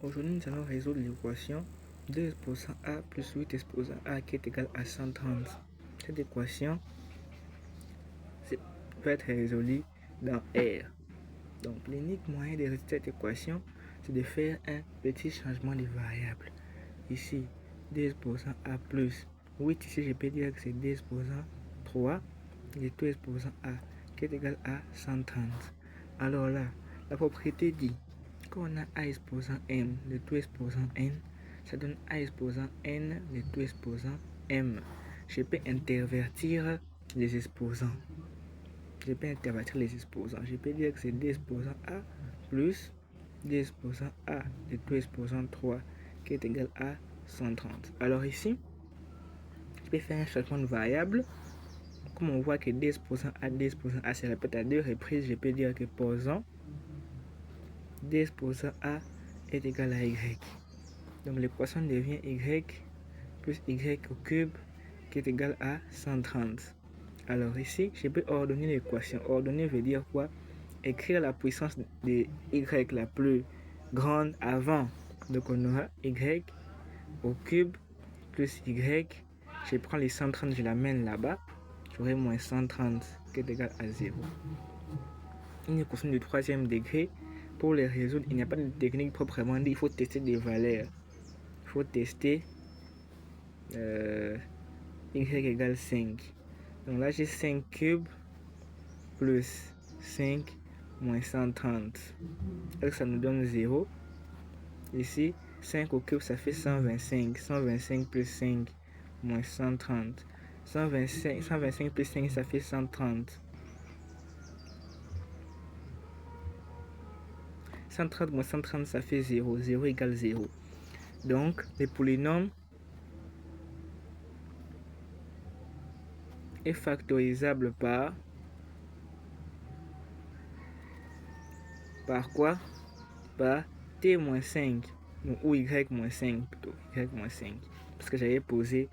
Aujourd'hui, nous allons résoudre l'équation 2 exposant a plus 8 exposant a qui est égal à 130. Cette équation peut être résolue dans R. Donc, l'unique moyen de résoudre cette équation, c'est de faire un petit changement de variable. Ici, 2 exposant a plus 8. Ici, je peux dire que c'est 2 exposant 3 et 2 exposant a qui est égal à 130. Alors là, la propriété dit quand on a a exposant m, le tout exposant n, ça donne a exposant n, le tout exposant m. Je peux intervertir les exposants. Je peux dire que c'est 2 exposant a plus 2 exposant a, le tout exposant 3, qui est égal à 130. Alors ici, je peux faire un changement de variable. Comme on voit que 2 exposant a se répète à 2 reprises, je peux dire que posons 2 exposant a est égal à y. Donc l'équation devient y plus y au cube qui est égal à 130. Alors ici, je peux ordonner l'équation. Ordonner veut dire quoi? Écrire la puissance de y la plus grande avant. Donc on aura y au cube plus y. Je prends les 130, je l'amène là-bas. J'aurai moins 130 qui est égal à 0. Une équation de 3e degré. Pour les résoudre, il n'y a pas de technique proprement dit. Il faut tester des valeurs. Il faut tester y égale 5. Donc là, j'ai 5 cubes plus 5 moins 130. Donc ça nous donne 0. Ici, 5 au cube, ça fait 125. 125 plus 5 moins 130. 125 plus 5, ça fait 130. 130 moins 130, ça fait 0. 0 égale 0. Donc, le polynôme est factorisable par quoi? Par t moins 5 ou y moins 5 plutôt. Y moins 5. Parce que j'avais posé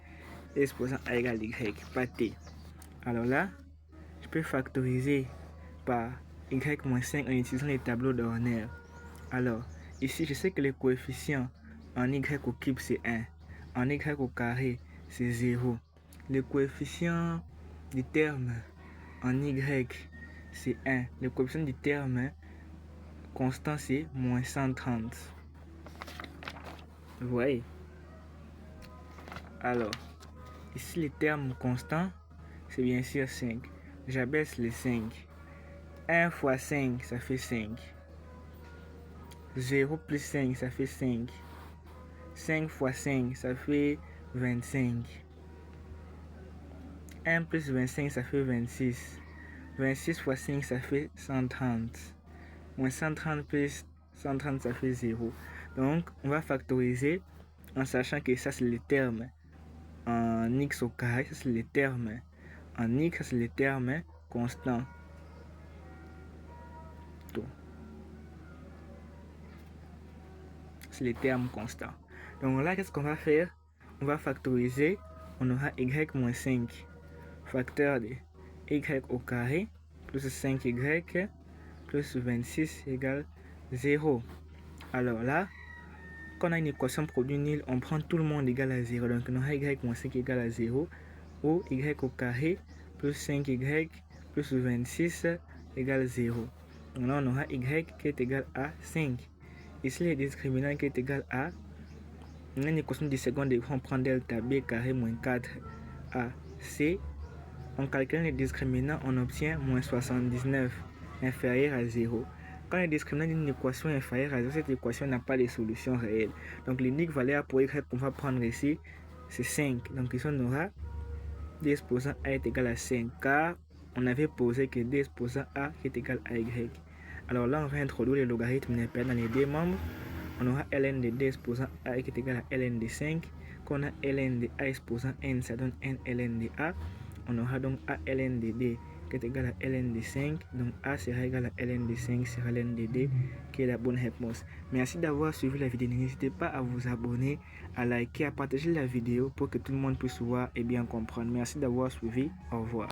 l'exposant a égale y, pas t. Alors là, je peux factoriser par y moins 5 en utilisant les tableaux d'Horner. Alors, ici, je sais que le coefficient en y au cube, c'est 1. En y au carré, c'est 0. Le coefficient du terme en y, c'est 1. Le coefficient du terme constant, c'est moins 130. Vous voyez? Alors, ici, le terme constant, c'est bien sûr 5. J'abaisse les 5. 1 fois 5, ça fait 5. 0 plus 5, ça fait 5. 5 fois 5, ça fait 25. 1 plus 25, ça fait 26. 26 fois 5, ça fait 130. Moins 130 plus 130, ça fait 0. Donc, on va factoriser en sachant que ça, c'est le terme en x au carré. Ça, c'est le terme en x, ça, c'est le terme constant. C'est les termes constants. Donc là, qu'est-ce qu'on va faire? On va factoriser. On aura y moins 5. Facteur de y au carré plus 5y plus 26 égale 0. Alors là, quand on a une équation produit nul, on prend tout le monde égal à 0. Donc on aura y moins 5 égale à 0. Ou y au carré plus 5y plus 26 égale 0. Donc là, on aura y qui est égal à 5. Ici, le discriminant qui est égal à, on a une équation du second degré, on prend delta b carré moins 4ac. En calculant les discriminants, on obtient moins 79 inférieur à 0. Quand le discriminant d'une équation est inférieur à 0, cette équation n'a pas de solution réelle. Donc l'unique valeur pour y qu'on va prendre ici, c'est 5. Donc ici, on aura 2 exposant a est égal à 5, car on avait posé que 2 exposant a qui est égal à y. Alors là, on va introduire le logarithme impérial dans les deux membres. On aura ln de 2 exposant a qui est égal à ln de 5. Quand on a ln de a exposant n, ça donne n ln de a. On aura donc a ln de d qui est égal à ln de 5. Donc a sera égal à ln de 5 sera ln de d qui est la bonne réponse. Merci d'avoir suivi la vidéo. N'hésitez pas à vous abonner, à liker, à partager la vidéo pour que tout le monde puisse voir et bien comprendre. Merci d'avoir suivi. Au revoir.